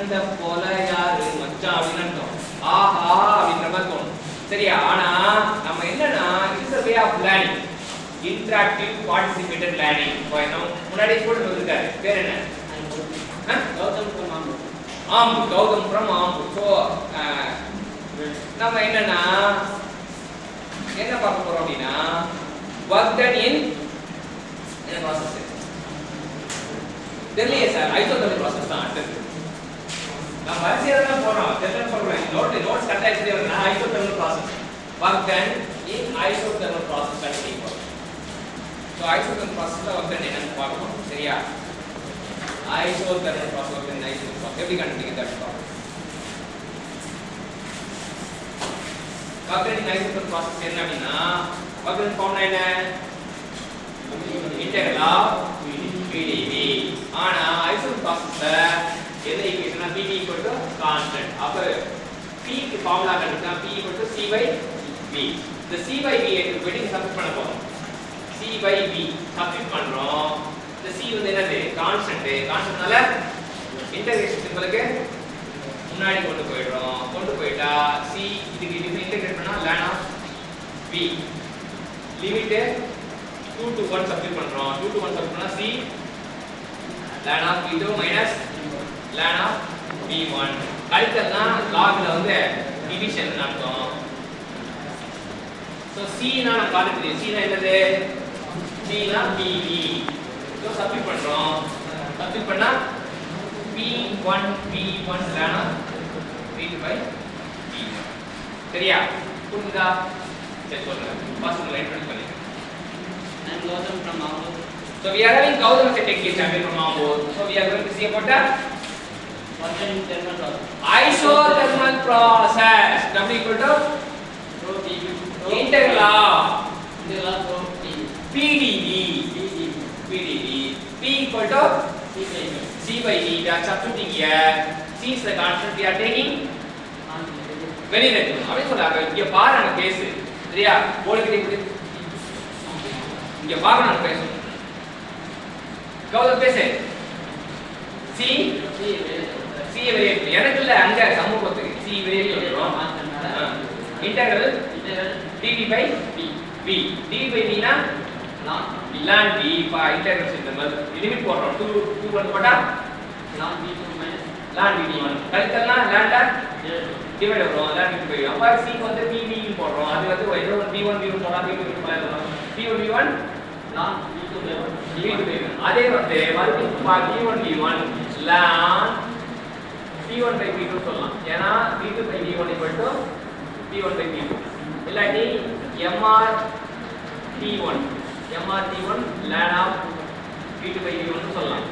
இந்த போல யாரு மச்சான் அப்படின்னு அர்த்தம். ஆஹா அப்படின்ற மாதிரி தோணும். சரியா? ஆனா நம்ம என்னன்னா it's a way of learning, interactive participated learning. நம்ம முன்னாடி ஸ்டூடண்ட் வந்திருக்காரு, பேர் என்ன? Gautam from Ambur. Ambur, Gautam from Ambur. So நம்ம என்னன்னா என்ன பார்க்க போறோம் அப்படின்னா work done in என்ன process தெரியலையே சார், ஐசோதர்மல் ப்ராசஸ் தான் அடுத்தது. நான் வரிசையாக தான் போறோம், தெரியலன்னு சொல்றேன். நோட்ஸ் கரெக்டாக எடுத்துட்டே வரேன். Isothermal process work done in isothermal process continue பண்ணுவோம். ஸோ ஐசோதர்மல் ப்ராசஸ்ல work done என்னன்னு பார்க்கணும். சரியா? Isothermal process work done isothermal process எப்படி கண்டுபிடிக்கிறது பார்ப்போம். work done in isothermal process என்ன அப்படின்னா work done ஃபார்முலா என்ன? integral of PdV. ஆனா ஐசோதர்மல் ப்ராசஸ்ல எது ஈக்குவேஷனா Pd constant. அப்ப P க்கு ஃபார்முலா கண்டுபிடிச்சா P C/V. இந்த C/V எடுத்து போய் சப்ஸ்டிட் பண்ண போறோம். C/V சப்ஸ்டிட் பண்றோம். இந்த C வந்து என்னது? கான்ஸ்டன்ட். கான்ஸ்டன்ட்னால இன்டகிரேஷன் சிம்பலுக்கு முன்னாடி கொண்டு போயிடுறோம். கொண்டு போயிட்டா C இதுக்கு இன்டகிரேட் பண்ணா ln of V. Limit 2 to 1 substitute பண்றோம். 2 to 1 சப்ஸ்டிட் பண்ணா C ln of V2 minus ln of V1. கழித்தல்னா லாக்ல வந்து டிவிஷன் அர்த்தம். சோ C னா நம்ம காட்டுது. C னா என்னது? C னா PV. சோ சப்ஸ்டிட் பண்றோம். சப்ஸ்டிட் பண்ணா P1 V1 ln of V2 by V1. சரியா? புரியுதா? சரி சொல்றேன். ஃபர்ஸ்ட் லைன் பண்ணி I'm Gautam from Amur. So we are having Gautam as a technical champion from Amur. So we are going to see about the isothermal process. W equal to Rho PV. integral of Rho PdV. P equal to C/V. We are substituting here. C is the constant. We are taking வெளியில இருக்கு. அப்படி சொல்றாங்க. இங்க பாரு அந்த case. சரியா? போலிக்கிட்டே இங்க பாரு நான் பேசுறேன். கௌதம் பேசு. C வெளியே எனக்கு இல்ல அங்க சமூகத்துக்கு C வெளியே சொல்றோம். Integral dv by v. dv by v னா ln v பா இன்டெகிரல் சிம்பல் லிமிட் போடுறோம். 2 1 போட்டா ln v2 minus ln v1 கழித்தல்னா ln divide வரும். ln v2 by அப்ப C க்கு வந்து pv போடுறோம். அது வந்து ஏதோ v1 போடா v2 போடலாம். v1 v1 ln v2 by 1. அதே வந்து மறுபடியும் v1 v1 ln p1 by p2 சொல்லலாம். ஏனா p2 by v1 p1 by p2 இல்லாட்டி mr t1 ln of p2 by v1 சொல்லலாம்.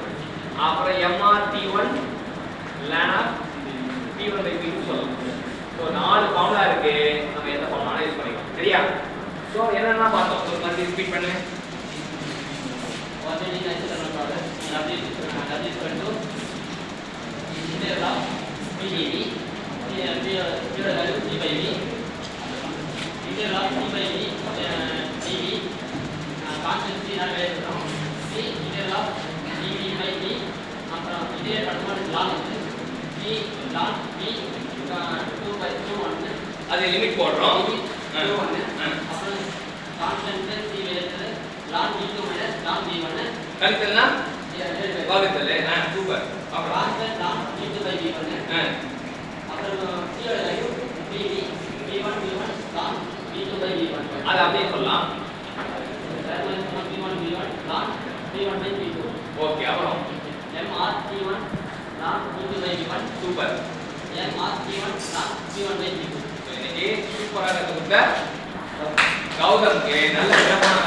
அப்புறம் mr t1 ln of p1 by p2 சொல்லலாம். So நாலு ஃபார்முலா இருக்கு. நம்ம எந்த ஃபார்முலா யூஸ் பண்ணிக்கலாம். சரியா? சோ என்னன்னா பார்த்தோம். ஒரு மாதிரி ரிப்பீட் பண்ணு. What is isothermal process? W equal to integral of PdV. Here value C by V. Integral of C by V dV. Constant C not value from C. Integral of dV by V. அப்புறம் integral பண்ணும்போது ln V ln V 2 by 1. அது limit போடுறோம். 2 1. அப்புறம் constant C வெளியில ln V2 minus ln V1. கழித்தல்னா வகுத்தல். Super. அப்புறம் constant ln V2 by V1. அப்புறம் C ஓட value PV V1 V1 ln V2 by V1. அது அப்படியே சொல்லலாம். V1 V1 ln V1 by V2. Okay. அப்புறம் MR T1 ln V2 by V1. Super. MR T1 ln V1 by V2. இன்னைக்கு சூப்பரா கத்துக்கிட்ட கௌதம்க்கு நல்ல சிறப்பான